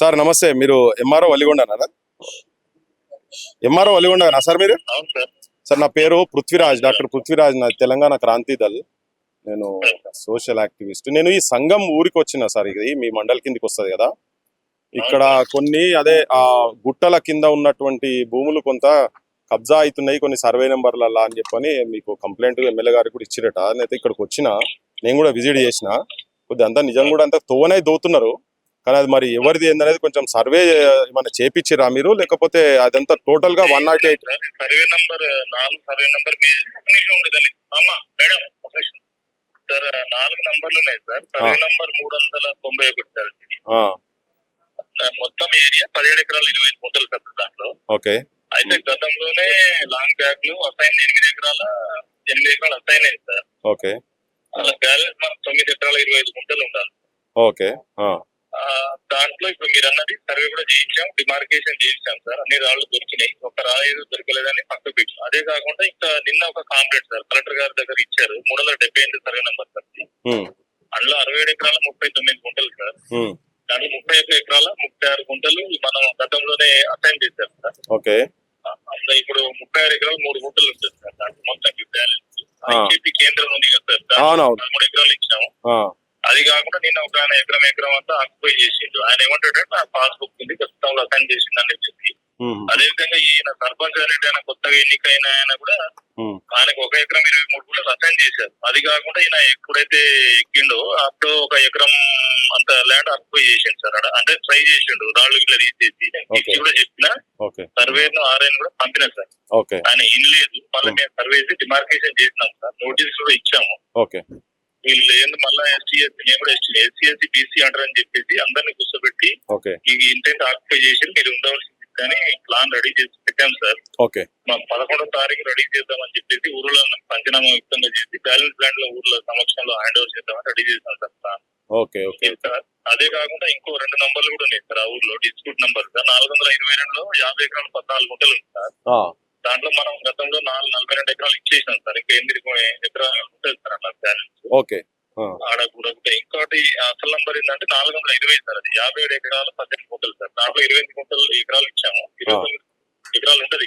Sir నమస్తే. మీరు MRO వలిగొండనా? MRO వలిగొండనా sir మీరు? అవును సార్. సార్ నా పేరు పృథ్వీరాజ్, డాక్టర్ పృథ్వీరాజ్. నా తెలంగాణ క్రాంతి దళ్. నేను సోషల్ యాక్టివిస్ట్. నేను ఈ సంఘం ఊరికి వచ్చిన సార్. ఇది మీ మండల్ కిందికి వస్తుంది కదా. ఇక్కడ కొన్ని అదే ఆ గుట్టల కింద ఉన్నటువంటి భూములు కొంత కబ్జా అవుతున్నాయి కొన్ని సర్వే నెంబర్లలో అని చెప్పని మీకు కంప్లైంట్ ఎమ్మెల్యే గారికి కూడా ఇచ్చిరట. నేనైతే ఇక్కడికి వచ్చిన, నేను కూడా విజిట్ చేసిన. కొద్దిగా అంతా నిజం కూడా అంతా తోవనే దోతున్నారు. కానీ అది మరి ఎవరిది ఏందనేది కొంచెం సర్వే ఏమైనా చేపించిరా మీరు, లేకపోతే అదంతా టోటల్ గా 108 survey number 4 survey number sir 4 నంబర్లు ఉన్నాయి సార్. Survey number 391 sir. మొత్తం ఏరియా 17 ఎకరాలు 25 గుంటలు సార్ దాంట్లో. ఓకే. అయితే గతంలోనే లాంగ్ బ్యాక్ లో అసైన్ 8 ఎకరాలు అసైన్ అయింది సార్. ఓకే. అలా బ్యాలెన్స్ మనం 9 ఎకరాల 25 గుంటలు ఉండాలి. ఓకే. దాంట్లో ఇప్పుడు మీరు అన్నది సర్వే కూడా చేయించాం, డిమార్కేషన్ చేయించాం సార్. అన్ని రాళ్ళు దొరికినాయి, ఒక రాయి దొరకలేదని పక్కకు పెట్టాం. అదే కాకుండా ఇంకా నిన్న ఒక కాంప్లైంట్ సార్ కలెక్టర్ గారి దగ్గర ఇచ్చారు. 378 సర్వే నంబర్ సార్. అందులో 67 ఎకరాల 39 గుంటలు సార్. దాంట్లో 31 ఎకరాల 36 గుంటలు మనం గతంలోనే అసైన్ చేశారు సార్. ఓకే. అందులో ఇప్పుడు 36 ఎకరాలు 3 గుంటలు ఉంటుంది సార్. దాంట్లో మొత్తం బ్యాలెన్స్ ఐకేపీ కేంద్రం ఉంది కదా సార్, 13 ఎకరాలు ఇచ్చాము. అది కాకుండా నేను ఒక ఎకరం అంతా ఆక్యుపై చేసిండు. ఆయన ఏమంటాడంటే ఆ పాస్బుక్ ఉంది గతంలో అసైన్ చేసిందని చెప్పి. అదేవిధంగా ఈయన సర్పంచ్ అనేది ఆయన కొత్తగా ఎన్నికైన ఆయన కూడా ఆయనకు 1 ఎకరం 23 గుంటలు అసైన్ చేశారు. అది కాకుండా ఈయన ఎప్పుడైతే ఎక్కిండో అప్పుడు 1 ఎకరం అంత ల్యాండ్ ఆక్యుపై చేసిండు సార్. అంటే ట్రై చేసిండు రాళ్ళు ఇట్లా తీసేసి కూడా చెప్పిన సర్వే ఆర్ఐని కూడా పంపిన సార్. ఆయన ఏం లేదు, మళ్ళీ మేము సర్వే డిమార్కేషన్ చేసినాం సార్. నోటీస్ కూడా ఇచ్చాము. వీళ్ళు ఏంది మళ్ళీ ఎస్సీ మేము కూడా ఎస్సీ బీసీ అంటారని చెప్పేసి అందరినీ కూర్చోబెట్టి ఈ ఇంటెంట్ ఆక్యుపై చేసి మీరు ఉండవలసింది కానీ ప్లాన్ రెడీ చేసి పెట్టాం సార్. మా 11వ తారీఖు రెడీ చేద్దామని చెప్పేసి ఊర్లో పంచనామా వ్యక్తంగా చేసి బ్యాలెన్స్ ప్లాన్ లో ఊర్లో సమక్షంలో హ్యాండ్ ఓవర్ చేద్దామని రెడీ చేస్తాం సార్ ప్లాన్. సార్ అదే కాకుండా ఇంకో 2 నంబర్లు కూడా ఉన్నాయి సార్ ఆ ఊర్లో డిస్ప్యూట్ నంబర్ సార్. 422లో 50 ఎకరాలు 14 గుంటలు ఉంది సార్. దాంట్లో మనం గతంలో 42 ఎకరాలు ఇచ్చేసాం సార్. ఇంకా 8 ఎకరాలు ఉంటుంది సార్ అట్లా బ్యాలెన్స్. ఆడ కూడా ఇంకోటి అసలు నంబర్ ఏంటంటే 420 సార్. అది 57 ఎకరాలు 18 గుంటలు సార్. దాంట్లో 28 ఎకరాలు ఇచ్చాము. 29 ఎకరాలు ఉంటది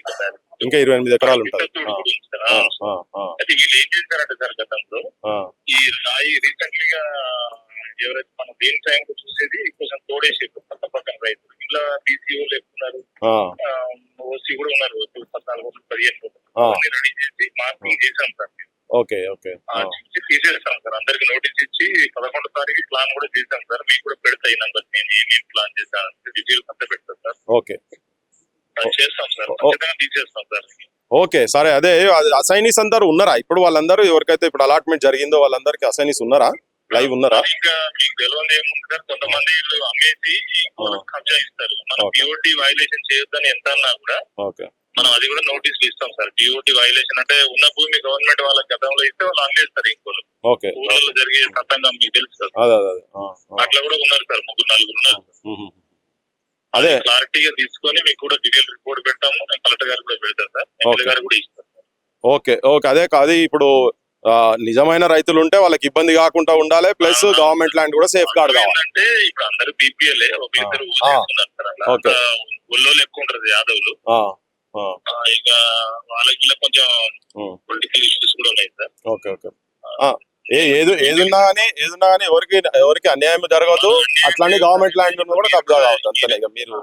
ఇంకా 28 ఎకరాలు ఉంటుంది. అయితే వీళ్ళు ఏం చేశారంటే సార్ గతంలో ఈ రాయి రీసెంట్లీగా ఎవరైతే మనం దేని టైం చూసేది కొంచెం తోడేసి పక్క పక్కన రైతులు ఇలా బీసీఓలు ఎక్కున్నారు, ఓసీ కూడా ఉన్నారు. 14 గుంటలు 15 గుంటలు రెడీ చేసి మార్కింగ్ చేశాం సార్. తీసేస్తాం సార్. అందరికి నోటీస్ ఇచ్చి 11వ తారీఖు ప్లాన్ కూడా చేశాం సార్. మీకు కూడా పెడతాయి నంబర్, నేను ఏమేమి ప్లాన్ చేశాను డీటెయిల్స్ అంతా పెడతాను సార్. చేస్తాం సార్, తీసేస్తాం సార్. ఓకే సరే. అదే అసైనీస్ అందరూ ఉన్నారా ఇప్పుడు? వాళ్ళందరూ ఎవరికైతే ఇప్పుడు అలాట్మెంట్ జరిగిందో వాళ్ళందరికి అసైనీస్ ఉన్నారా? లైవ్ ఉన్నారా? ఇంకా మీకు తెలియదు ఏముంది సార్, కొంతమంది అమ్మేసి కబ్జా ఇస్తారు. మనం పిఓటి వైలేషన్ చేయొద్దని ఎంత అన్నా కూడా మనం అది కూడా నోటీసులు ఇస్తాం సార్. పిఓటి వైలేషన్ అంటే ఉన్న భూమి గవర్నమెంట్ వాళ్ళకి గతంలో ఇస్తే వాళ్ళు అమ్మేస్తారు ఇంకోళ్ళు. ఊళ్ళలో జరిగే సత్తంగా మీకు తెలుసు సార్. అట్లా కూడా ఉన్నారు సార్, 3-4 ఉన్నారు. అదే క్లారిటీగా తీసుకొని మీకు కూడా డీటెయిల్ రిపోర్ట్ పెట్టాము. కలెక్టర్ గారు కూడా పెడతారు సార్, ఎమ్మెల్యే గారు కూడా ఇస్తారు. ఓకే. అదే కాదు, ఇప్పుడు నిజమైన రైతులు ఉంటే వాళ్ళకి ఇబ్బంది కాకుండా ఉండాలి, ప్లస్ గవర్నమెంట్ ల్యాండ్ కూడా సేఫ్ గార్డ్ కావాలంటే ఇప్పుడు అందరూ బీపీఎల్ ఒక ఇద్దరు ఒళ్ళోళ్ళు ఎక్కువ ఉంటారు యాదవులు. ఇక వాళ్ళకి కొంచెం పొలిటికల్ ఇష్యూస్ కూడా ఉన్నాయి సార్. ఏదున్నా కానీ ఎవరికి అన్యాయం జరగదు. అట్లానే గవర్నమెంట్ ల్యాండ్ కూడా కబ్జా కావద్దు. అంతనే మీరు.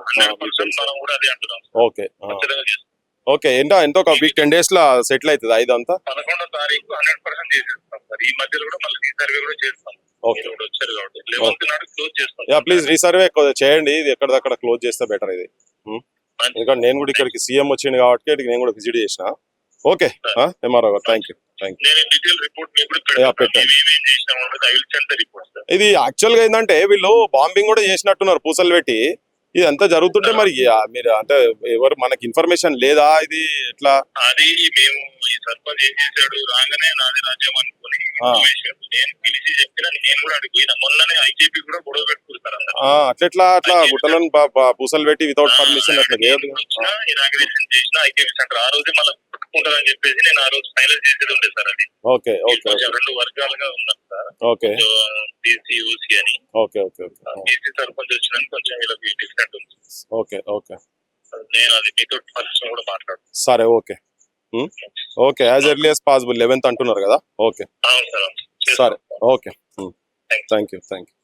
ఓకే. ఎంతో ఒక వీక్ 10 days లో సెటిల్ అవుతుంది ఇదంతా. 11వ తారీఖు 100% చేసేస్తాం సార్. ఈ మధ్యలో కూడా మళ్ళీ రీసర్వే కూడా చేస్తాం. వచ్చారు కాబట్టి 11th నాడు క్లోజ్ చేస్తాం. ప్లీజ్ రీసర్వే చేయండి. ఇది ఎక్కడక్కడ క్లోజ్ చేస్తే బెటర్ ఇది. ఎందుకంటే నేను కూడా ఇక్కడికి సీఎం వచ్చింది కాబట్టి నేను కూడా విజిట్ చేసిన. ఓకే ఎంఆర్ఓ గారు, థ్యాంక్ యూ. ఇది యాక్చువల్ గా ఏంటంటే వీళ్ళు బాంబింగ్ కూడా చేసినట్టున్నారు పూసలు పెట్టి. ఇది అంతా జరుగుతుంటే మరి మీరు అంటే ఎవరు మనకి ఇన్ఫర్మేషన్ లేదా? ఇది ఎట్లా? అది మేము ఈ సర్పంచ్ ఏం చేశాడు, రాగానే నాది రాజ్యం అనుకుని నేను పిలిచి చెప్పిన, నేను కూడా అడిగిన. మొన్ననే ఐకేపీ కూడా గొడవ పెట్టుకుంటారు అట్లా గుట్టలను పూసలు పెట్టి వితౌట్ పర్మిషన్ అట్లా ఇనాగ్రేషన్ చేసిన ఐకేపీ సెంటర్. ఆ రోజు మళ్ళీ తీసుకుంటారని చెప్పేసి నేను ఆ రోజు ఫైనల్ చేసేది ఉండే సార్. అది ఓకే ఓకే కొంచెం రెండు వర్గాలుగా ఉన్నారు సార్, ఓకే బీసీ ఓసీ అని. Okay okay okay BC sarpanch వచ్చినాక కొంచెం వీళ్ళకి డిఫరెంట్ ఉంది. ఓకే ఓకే నేను అది మీతో ఫస్ట్ కూడా మాట్లాడుతున్నాను. సరే okay okay as early as possible 11th అంటున్నారు కదా. ఓకే అవును సార్, అవును. సరే okay Thank you. Thank you